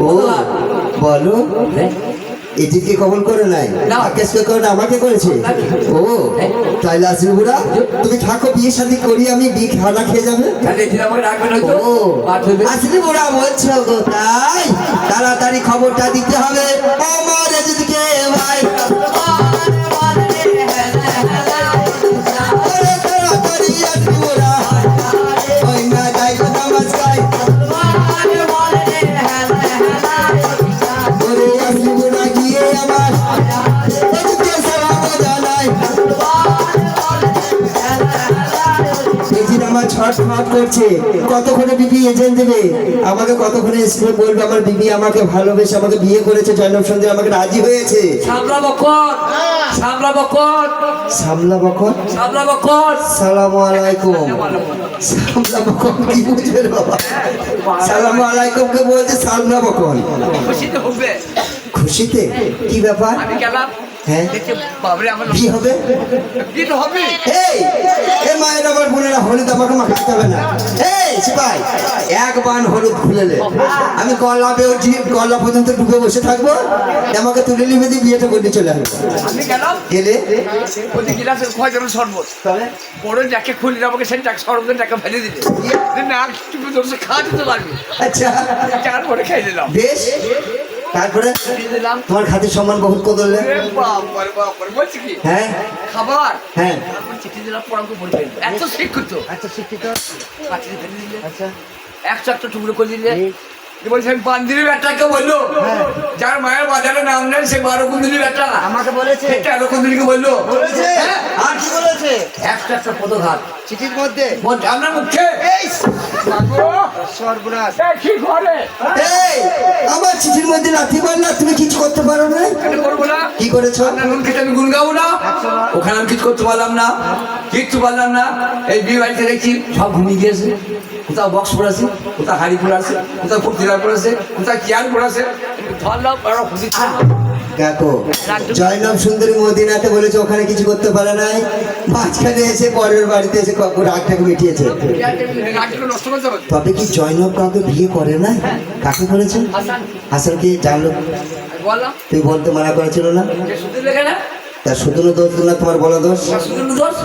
ও বলো এটিকে কবল করে নাই আকেশকে করে আমাকে করেছে ও তাইলে আসলে বুড়া তুমি থাকো বিয়ে শাদী করি আমি বিয়ে খাওয়া খেয়ে যাবে ও আসলে বুড়া বলছো গো তাই তাড়াতাড়ি খবরটা দিতে হবে আমার এদিকে ভাই তাড়াতাড়ি আসলে বুড়া ওই না যাই তো নামাজ খাই ছটফট করছে কতক্ষণে বিবি এজেন্ট দেবে আমাকে কতক্ষণে এসে বলবে আমার বিবি আমাকে ভালোবেসে আমাকে বিয়ে করেছে জয়নব সন্ধ্যে আমাকে রাজি হয়েছে সামলা বকর সামলা বকর সামলা বকর সামলা বকর সালামু আলাইকুম সামলা বকর কি বুঝবে বাবা সালামু আলাইকুম কে বলছে সামলা বকর খুশিতে হবে খুশিতে কি ব্যাপার আমি গেলাম হ্যাঁ বাবরে আমার কি হবে কি তো হবে এই এ মায়ের আমার বোনেরা হলুদ আমাকে মাখাতে হবে না এই সিপাই এক বান হলুদ খুলেলে আমি গলা বেউছি গলা পর্যন্ত ডুবে বসে থাকবো আমাকে তুলে নিবে দিয়ে বিয়েটা করতে চলে আসবো আমি গেলাম গেলে ওই গিলাসের খয় জন শরবত বড় যাকে খুলি আমাকে সেই টাকা শরবতের টাকা ফেলে দিলে না তুমি দোষে খাওয়াতে তো পারবি আচ্ছা চার পরে খাই দিলাম বেশ তারপরে দিলাম তোমার খাতির সম্মান বহুত করলে বলছি কি হ্যাঁ খাবার হ্যাঁ চিঠি দিলাম পড়াকে পড়ে এত শিক্ষিত আচ্ছা শিক্ষিত পাঠিয়ে ফেলে দিলে আচ্ছা একশো একটা টুকরো করে দিলে বলছে আমি পান্দিনী ব্যাটাকে বললো যার মায়ের বাজারে নাম নেই সে 12 কুন্দুলি ব্যাটা আমাকে বলেছে 13 কুন্দুলিকে বললো আর কি বলেছে একটা একটা পদঘাত চিঠির মধ্যে বলছে আপনার মুখে সর্বনাশ কি করে এই আমার চিঠির মধ্যে লাথি মারলা তুমি কিছু করতে পারো না এটা করবো না কি করেছো আপনার নুন খেতে আমি গুন গাবো না ওখানে আমি কিছু করতে পারলাম না কিচ্ছু পারলাম না এই বিয়ে বাড়িতে দেখছি সব ঘুমিয়ে গিয়েছে কোথাও বক্স পড়েছে কোথাও হাড়ি পড়েছে কোথাও ফুর্তিরা পড়েছে কোথাও চেয়ার পড়েছে ধরলাম আরো খুশি দেখো জয়নব সুন্দরী মদিনাতে বলেছে ওখানে কিছু করতে পারে নাই মাঝখানে এসে পরের বাড়িতে এসে রাগটাকে মিটিয়েছে নষ্ট করতে হবে তবে কি জয়নব কাউকে বিয়ে করে না কাকে করেছে হাসানকে জানলো বললাম তুই বলতে মানা করেছিল না শুধু লেখে না তার শুধু দোষ না তোমার বলা দোষ শুধু দোষ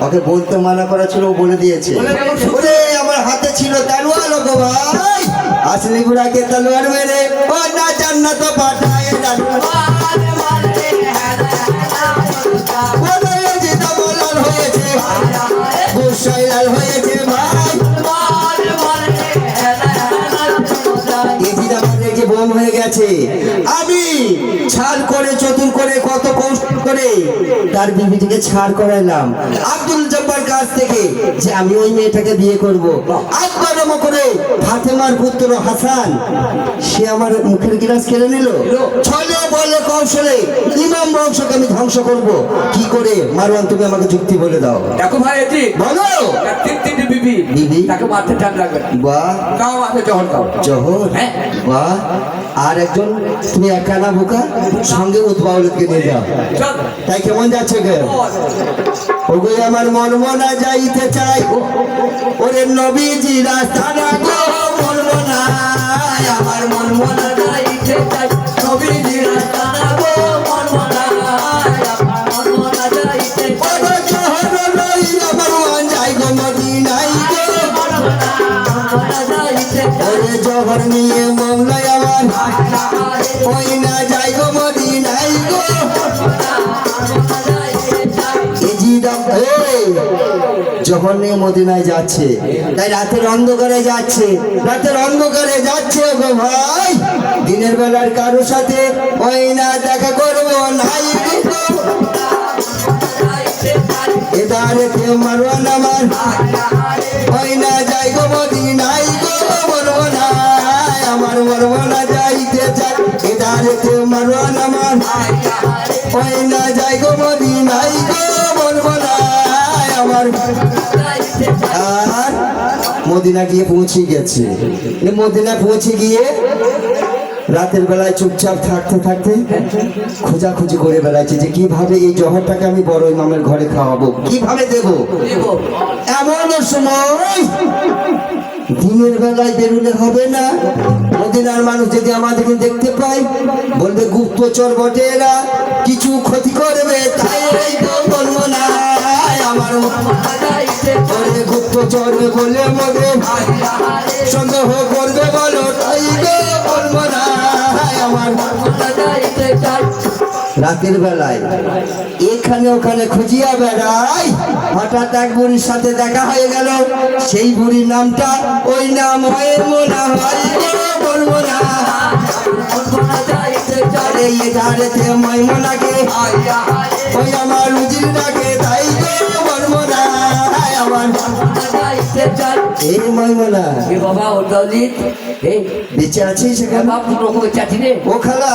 ওকে বলতে মানা করা ছিল ও বলে দিয়েছে ওরে আমার হাতে ছিল তলোয়ার গো ভাই আসলি বুড়াকে তলোয়ার মেরে ও না জান্নাত পাঠায় লাল হয়েছে গোসাই লাল হয়েছে ভাই বোম হয়ে গেছে আমি ছাড় করে চতুর করে কত কষ্ট করে তার বিবিটিকে ছাড় করাইলাম আব্দুল জব্বার কাছ থেকে যে আমি ওই মেয়েটাকে বিয়ে করব একবার করে ফাতেমার পুত্র হাসান সে আমার মুখের গ্লাস কেড়ে নিল ছলে বলে কৌশলে ইমাম বংশকে আমি ধ্বংস করব কি করে মারওয়ান তুমি আমাকে যুক্তি বলে দাও দেখো ভাই এটি বলো তিনটি বিবি বিবি তাকে মাথা টান লাগবে বাহ গাও মাথা জহর গাও জহর হ্যাঁ বাহ আর একজন তুমি একা না বোকা সঙ্গে উৎপাউলকে নিয়ে যাও তাই কেমন যাচ্ছে গে ওগো আমার মন মনা যাইতে চাই ওরে নবীজি রাস্তা না গো মন মনা আমার মন মনা যাইতে চাই নবীজি রাস্তা না গো মন মনা আমার মন মনা যাইতে চাই ওগো জহর লই আমার মন যাই গো মদিনায় গো মন মনা যাইতে ওরে জহর নিয়ে মংলায় আমার ওই না যাই গো মদিনায় গো যখন নিয়ে মদিনায় যাচ্ছে তাই রাতের অন্ধকারে যাচ্ছে গো ভাই দিনের বেলার কারো সাথে ওই না দেখা করবো নাই এদারে কেউ মারওয়ান আমার ওই না যাই গো মদিনায় গো বলবো না আমার বলবো না যাইতে চাই এদারে কেউ মারওয়ান আমার ওই না যাই গো মদিনায় গো বলবো না আমার আর মদিনা গিয়ে পৌঁছে গেছে মদিনা পৌঁছে গিয়ে রাতের বেলায় চুপচাপ থাকতে থাকতে খোঁজাখুঁজি করে বেড়াচ্ছে যে কিভাবে এই জহরটাকে আমি বড় ইমামের ঘরে খাওয়াবো, কিভাবে দেব। এমন সময় দিনের বেলায় বেরোলে হবে না, মদিনার মানুষ যদি আমাদেরকে দেখতে পায় বলবে গুপ্তচর বটে এরা, কিছু ক্ষতি করবে, তাই এই তো বলবো না আমার গুপ্তচর বলে মনে সন্দেহ করবে বলো, তাই বলবো না আমার। রাতের বেলায় এখানে ওখানে খুঁজিয়া বেড়াই, হঠাৎ এক বুড়ির সাথে দেখা হয়ে গেল। সেই বুড়ির নামটা ওই নাম হয় মোনা, হয় বলবো না মাইমোনাকে ওই আমার রুজির ডাকে, তাই বলবো না আমার। এই মাইমোনা বাবা ও দলিত বেঁচে আছিস সেখানে? বাপ রকমের চাটি রে ও খালা,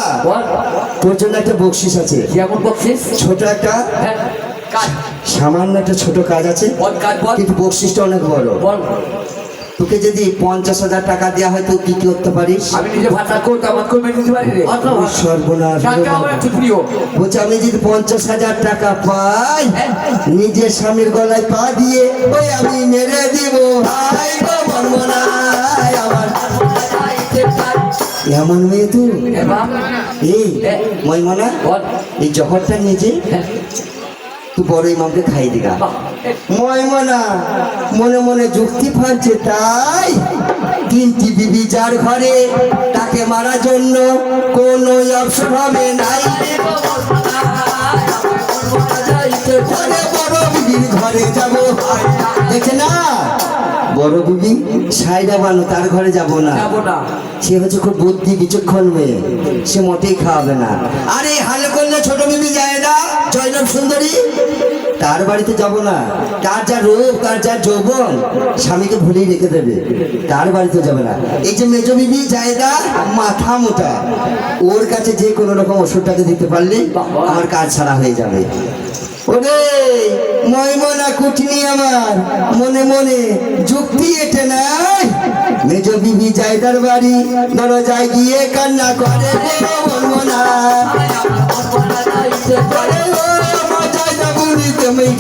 তোর জন্য একটা বকশিস আছে। কেমন বকছিস? ছোট একটা কাজ সামান্য একটা ছোট কাজ আছে, বল কাজ বল কিন্তু বকশিসটা অনেক বড়। বল। তোকে যদি 50,000 টাকা দেওয়া হয় তো কি কি করতে পারিস? আমি নিজে ভাষা করতে আমার করবে দিতে পারি রে। ওই সর্বনাশ টাকা আমার একটু প্রিয়। বলছে আমি যদি 50,000 টাকা পাই নিজের স্বামীর গলায় পা দিয়ে ওই আমি মেরে দিব, ভাই গো বলবো না আমার। এমন মেয়ে তুই? এ বাপ এই ময়মনা, বল। এই জহরটা নিজে তুই বড় ইমামকে খাই দিগা। ময়মনা মনে মনে যুক্তি ফাঁকছে, তাই 3টি বিবি যার ঘরে তাকে মারার জন্য কোনো অপশন হবে নাই। বড় বিবির ঘরে যাব, দেখে না বড় বিবি সাইডা বানো, তার ঘরে যাব না। যাবো না। সে হচ্ছে খুব বুদ্ধি বিচক্ষণ মেয়ে, সে মোটেই খাওয়াবে না। আরে হালে করলে ছোট বিবি যায় না, জয়নব সুন্দরী, তার বাড়িতে যাব না। তার যা রূপ, তার যা যৌবন, স্বামীকে ভুলেই রেখে দেবে, তার বাড়িতে যাবে না। এই যে মেজ বিবি জায়দা মাথা মোটা, ওর কাছে যে কোনো রকম ওষুধটাকে দিতে পারলে আমার কাজ ছাড়া হয়ে যাবে। ওরে ময়মনা কুটনি আমার, মনে মনে যুক্তি এটে নাই। মেজ বিবি জায়দার বাড়ি দরজায় গিয়ে কান্না করে, বলবো না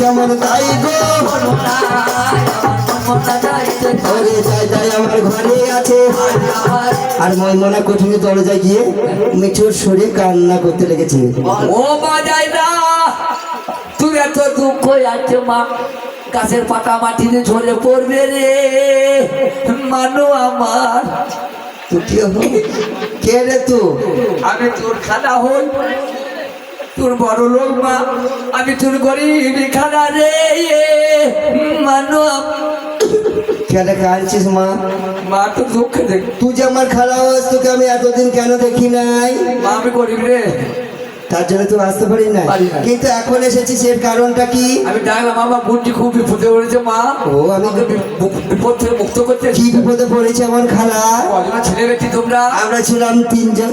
কেমন তাই গো আমার ঘরে আছে। আর ময়মনা কঠিন দরজায় গিয়ে মেঠোর সরে কান্না করতে লেগেছে। ও মা যায় না, তুই এত দুঃখ আছে মা, গাছের পাতা মাটিতে ঝরে পড়বে রে, মানো আমার। তুই কি হো? কে রে তুই? আমি তোর খালা হই, তোর বড় লোক মা, আমি তোর গরিব খালা রে, মানো কেন কাঁদছিস মা? মা তোর দুঃখে দেখ। তুই যে আমার খারাপ হস, তোকে আমি এতদিন কেন দেখি নাই? মা আমি গরিব রে, তার জন্য তুই আসতে পারি না, পারি না। কিন্তু এখন এসেছিস এর কারণটা কি? আমি ডাকলাম আমার বুদ্ধি খুব বিপদে পড়েছে মা, ও আমি আমাকে বিপদ থেকে মুক্ত করতে। কি বিপদে পড়েছে আমার খালা? কজনা ছেলে বেটি তোমরা? আমরা ছিলাম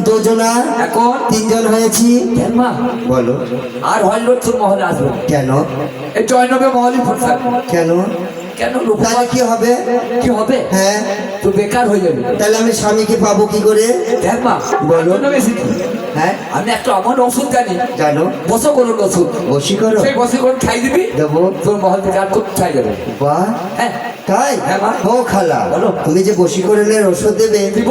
2জনা, এখন 3জন হয়েছি। কেন মা? বলো আর হইল তোর মহলে আসবে কেন? এই জয়নবে মহলে ফোরসা কেন? কেন লোক তাহলে কি হবে? কি হবে? হ্যাঁ, তো বেকার হয়ে যাবে। তাহলে আমি স্বামীকে পাবো কি করে? দেখ মা, বলো। হ্যাঁ আমি একটা আমার ওষুধ জানি, জানো? বসো করুন ওষুধ, বসি করো সেই বসে করে খাই দিবি, দেবো। তোর মহল থেকে আর করতে চাই যাবে। বাহ, হ্যাঁ তাই? হ্যাঁ, মা। ও খালা, বলো। তুমি যে বশীকরণের ওষুধ দেবে, দিব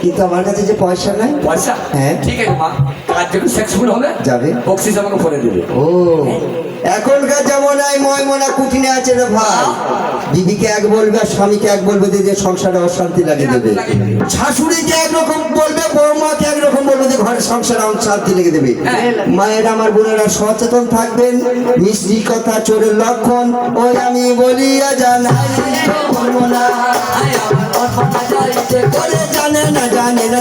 কিন্তু আমার কাছে যে পয়সা নাই। পয়সা? হ্যাঁ। ঠিক আছে মা, কাজ যখন সাকসেসফুল হবে যাবে। বকশিস আমাকে পরে দেবে। ও এখনকার জামানায় ময়মনা কুটিনে আছে রে ভাই। বিবিকে এক বলবে আর স্বামীকে এক বলবে, যে সংসারে অশান্তি লাগিয়ে দেবে। শাশুড়িকে একরকম বলবে, বৌমাকে একরকম বলবে, যে ঘরের সংসারে অশান্তি লেগে দেবে। মায়ের আমার বোনেরা সচেতন থাকবেন, মিষ্টি কথা চোরের লক্ষণ, ওই আমি বলিয়া জানাই বলবো না। করে জানে না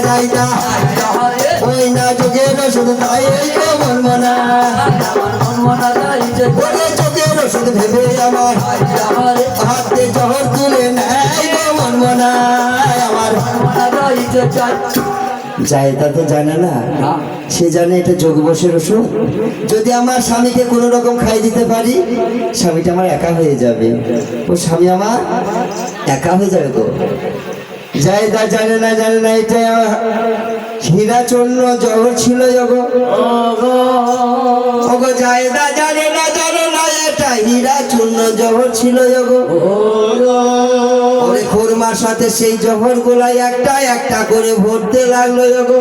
যাইতা, ওই না যোগের শুধু তাই বলবো না। করে চোখের ওষুধ ভেবে আমার হাতে জহর তুলে নেয় বলবো না আমার। জায়দা তো জানে না, সে জানে এটা যোগবশের ওষুধ। যদি আমার স্বামীকে কোনো রকম খাই দিতে পারি, স্বামীটা আমার একা হয়ে যাবে। ও স্বামী আমার একা হয়ে যাবে গো। জায়দা জানে না এটা হীরা চূর্ণ জহর ছিল ওগো ওগো জায়দা জানে না এটা হীরা চূর্ণ জহর ছিল ওগো ওরে খুরমার সাথে সেই জহর গুলাই একটা একটা করে ভরতে লাগলো ওগো